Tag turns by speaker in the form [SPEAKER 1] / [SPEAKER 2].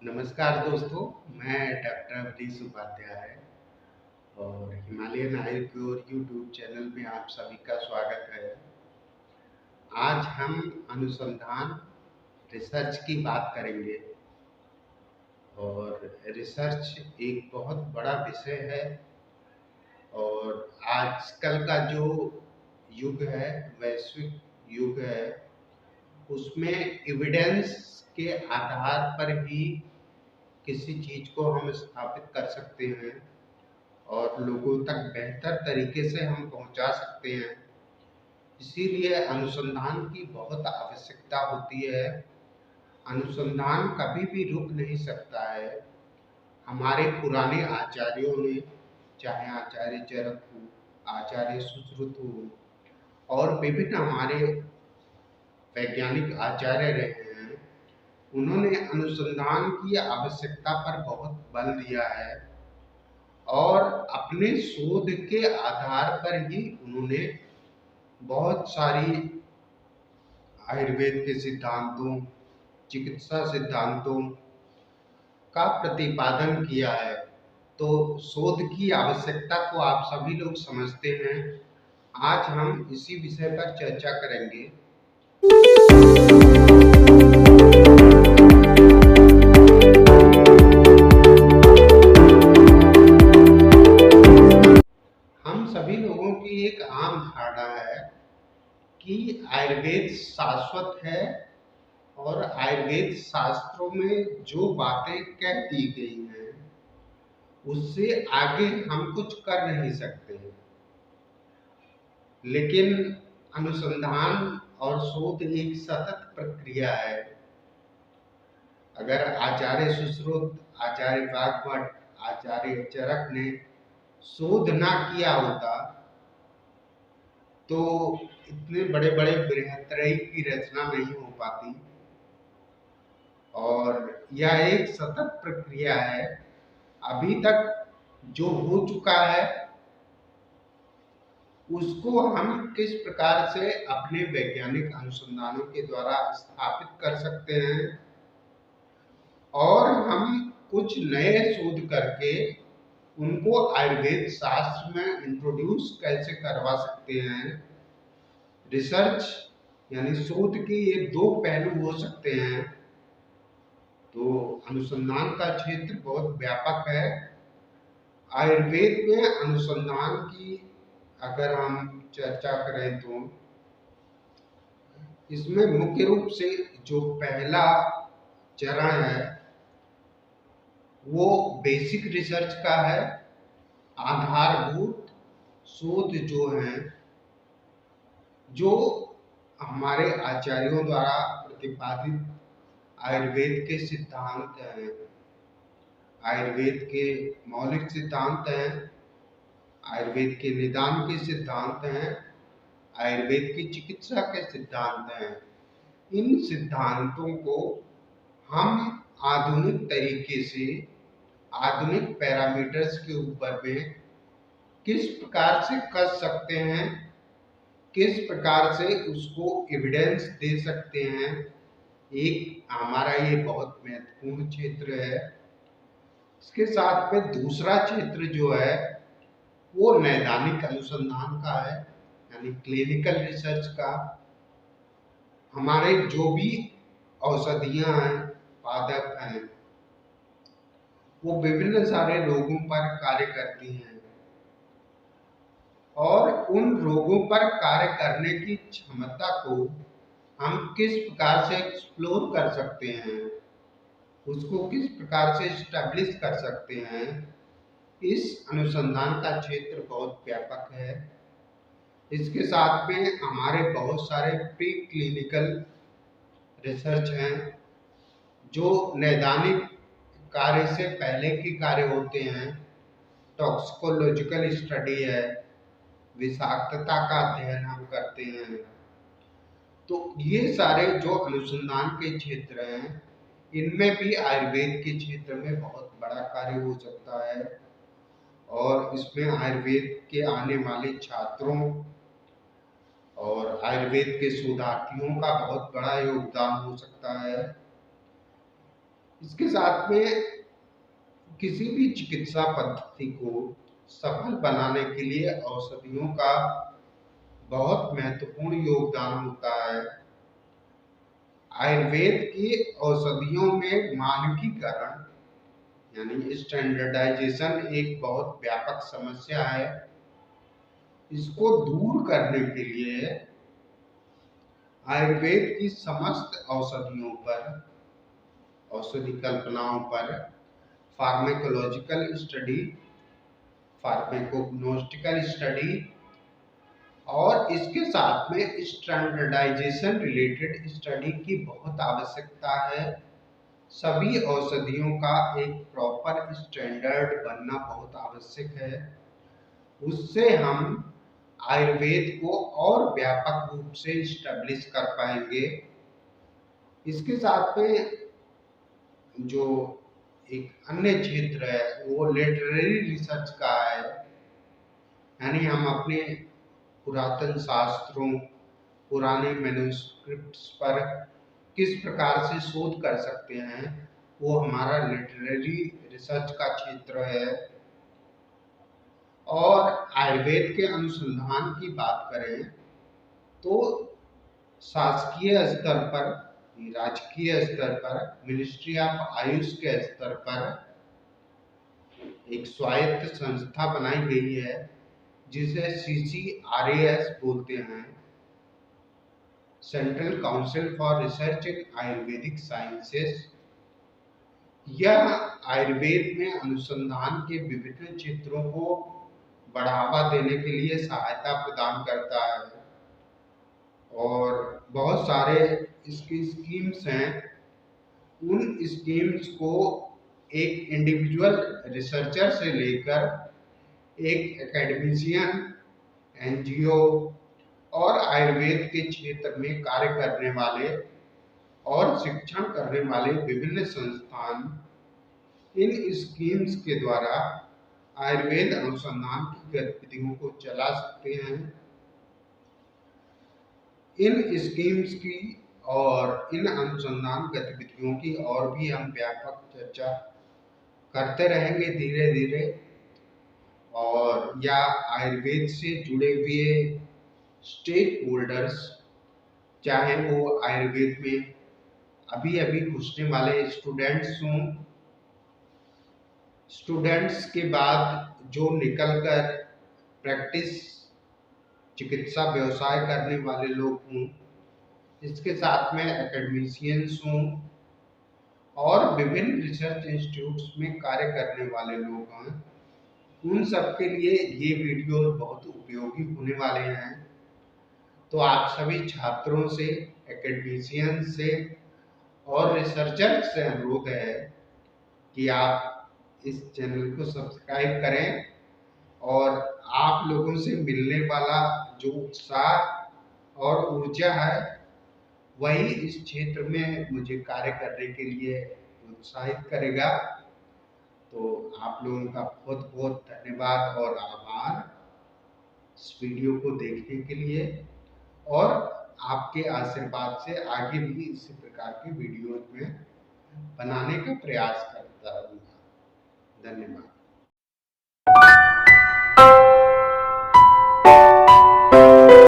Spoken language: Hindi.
[SPEAKER 1] नमस्कार दोस्तों, मैं डॉक्टर अवधेश उपाध्याय और हिमालयन आयुर्वेद यूट्यूब चैनल में आप सभी का स्वागत है। आज हम अनुसंधान रिसर्च की बात करेंगे और रिसर्च एक बहुत बड़ा विषय है और आजकल का जो युग है, वैश्विक युग है, उसमें एविडेंस के आधार पर ही किसी चीज़ को हम स्थापित कर सकते हैं और लोगों तक बेहतर तरीके से हम पहुंचा सकते हैं। इसीलिए अनुसंधान की बहुत आवश्यकता होती है। अनुसंधान कभी भी रुक नहीं सकता है। हमारे पुराने आचार्यों ने, चाहे आचार्य चरक हो, आचार्य सुश्रुत हो और विभिन्न हमारे वैज्ञानिक आचार्य रहे हैं, उन्होंने अनुसंधान की आवश्यकता पर बहुत बल दिया है और अपने शोध के आधार पर ही उन्होंने बहुत सारी आयुर्वेद के सिद्धांतों, चिकित्सा सिद्धांतों का प्रतिपादन किया है। तो शोध की आवश्यकता को आप सभी लोग समझते हैं। आज हम इसी विषय पर चर्चा करेंगे। हम सभी लोगों की एक आम धारणा है कि आयुर्वेद शाश्वत है और आयुर्वेद शास्त्रों में जो बातें कह दी गई हैं उससे आगे हम कुछ कर नहीं सकते हैं। लेकिन अनुसंधान और शोध एक सतत प्रक्रिया है। अगर आचार्य सुश्रुत, आचार्य वाग्भट, आचार्य चरक ने शोध ना किया होता तो इतने बड़े बड़े बृहत्त्रयी की रचना नहीं हो पाती और यह एक सतत प्रक्रिया है। अभी तक जो हो चुका है उसको हम किस प्रकार से अपने वैज्ञानिक अनुसंधानों के द्वारा स्थापित कर सकते हैं और हम कुछ नए शोध करके उनको आयुर्वेद शास्त्र में इंट्रोड्यूस कैसे करवा सकते हैं। रिसर्च यानी शोध के ये दो पहलू हो सकते हैं। तो अनुसंधान का क्षेत्र बहुत व्यापक है। आयुर्वेद में अनुसंधान की अगर हम चर्चा करें तो इसमें मुख्य रूप से जो पहला चरण है वो बेसिक रिसर्च का है। आधारभूत शोध जो है, जो हमारे आचार्यों द्वारा प्रतिपादित आयुर्वेद के सिद्धांत हैं, आयुर्वेद के मौलिक सिद्धांत हैं, आयुर्वेद के निदान के सिद्धांत हैं, आयुर्वेद की चिकित्सा के सिद्धांत हैं। इन सिद्धांतों को हम आधुनिक तरीके से, आधुनिक पैरामीटर्स के ऊपर में किस प्रकार से कर सकते हैं, किस प्रकार से उसको एविडेंस दे सकते हैं, एक हमारा ये बहुत महत्वपूर्ण क्षेत्र है। इसके साथ में दूसरा क्षेत्र जो है वो नैदानिक अनुसंधान का है, यानी क्लिनिकल रिसर्च का। हमारे जो भी औषधियां हैं, पादप हैं, वो विभिन्न सारे रोगों पर कार्य करती हैं और उन रोगों पर कार्य करने की क्षमता को हम किस प्रकार से एक्सप्लोर कर सकते हैं, उसको किस प्रकार से स्टैब्लिश कर सकते हैं। इस अनुसंधान का क्षेत्र बहुत व्यापक है। इसके साथ में हमारे बहुत सारे प्री क्लिनिकल रिसर्च हैं जो नैदानिक कार्य से पहले के कार्य होते हैं। टॉक्सिकोलॉजिकल स्टडी है, विषाक्तता का अध्ययन हम करते हैं। तो ये सारे जो अनुसंधान के क्षेत्र हैं, इनमें भी आयुर्वेद के क्षेत्र में बहुत बड़ा कार्य हो सकता है और इसमें आयुर्वेद के आने वाले छात्रों और आयुर्वेद के शोधार्थियों का बहुत बड़ा योगदान हो सकता है। इसके साथ में किसी भी चिकित्सा पद्धति को सफल बनाने के लिए औषधियों का बहुत महत्वपूर्ण योगदान होता है। आयुर्वेद की औषधियों में मानकीकरण यानी स्टैंडर्डाइजेशन एक बहुत व्यापक समस्या है। इसको दूर करने के लिए आयुर्वेद की समस्त औषधियों पर, औषधि कल्पनाओं पर फार्मेकोलॉजिकल स्टडी, फार्मेकोग्नोस्टिकल स्टडी और इसके साथ में स्टैंडर्डाइजेशन रिलेटेड स्टडी की बहुत आवश्यकता है। सभी औषधियों का एक प्रॉपर स्टैंडर्ड बनना बहुत आवश्यक है। उससे हम आयुर्वेद को और व्यापक रूप से इस्टेब्लिश कर पाएंगे। इसके साथ में जो एक अन्य क्षेत्र है वो लिटरेरी रिसर्च का है, यानी हम अपने पुरातन शास्त्रों, पुराने मैन्युस्क्रिप्ट्स पर किस प्रकार से शोध कर सकते हैं, वो हमारा लिटरेरी रिसर्च का क्षेत्र है। और आयुर्वेद के अनुसंधान की बात करें तो शासकीय स्तर पर, राजकीय स्तर पर, मिनिस्ट्री ऑफ आयुष के स्तर पर एक स्वायत्त संस्था बनाई गई है जिसे CCRAS बोलते हैं, central council for research in Ayurvedic sciences. यह आयुर्वेद में अनुसंधान के विभिन्न क्षेत्रों को बढ़ावा देने के लिए सहायता प्रदान करता है और बहुत सारे इसकी स्कीम्स हैं। उन स्कीम्स को एक इंडिविजुअल रिसर्चर से लेकर एक एकेडमिशियन, NGO और आयुर्वेद के क्षेत्र में कार्य करने वाले और शिक्षण करने वाले विभिन्न संस्थान इन स्कीम्स के द्वारा आयुर्वेद अनुसंधान की गतिविधियों को चला सकते हैं। इन स्कीम्स की और इन अनुसंधान गतिविधियों की और भी हम व्यापक चर्चा करते रहेंगे धीरे धीरे। और या आयुर्वेद से जुड़े हुए स्टेक होल्डर्स, चाहे वो आयुर्वेद में अभी अभी घुसने वाले स्टूडेंट्स हों, स्टूडेंट्स के बाद जो निकलकर प्रैक्टिस चिकित्सा व्यवसाय करने वाले लोग हों, इसके साथ में एकेडमिशियंस हों और विभिन्न रिसर्च इंस्टीट्यूट्स में कार्य करने वाले लोग हैं, उन सबके लिए ये वीडियो बहुत उपयोगी होने वाले हैं। तो आप सभी छात्रों से, एकेडमिशियंस से और रिसर्चर्स से अनुरोध है कि आप इस चैनल को सब्सक्राइब करें और आप लोगों से मिलने वाला जो उत्साह और ऊर्जा है वही इस क्षेत्र में मुझे कार्य करने के लिए उत्साहित करेगा। तो आप लोगों का बहुत बहुत धन्यवाद और आभार इस वीडियो को देखने के लिए, और आपके आशीर्वाद से आगे भी इसी प्रकार के वीडियो में बनाने का प्रयास करता रहूँगा। धन्यवाद।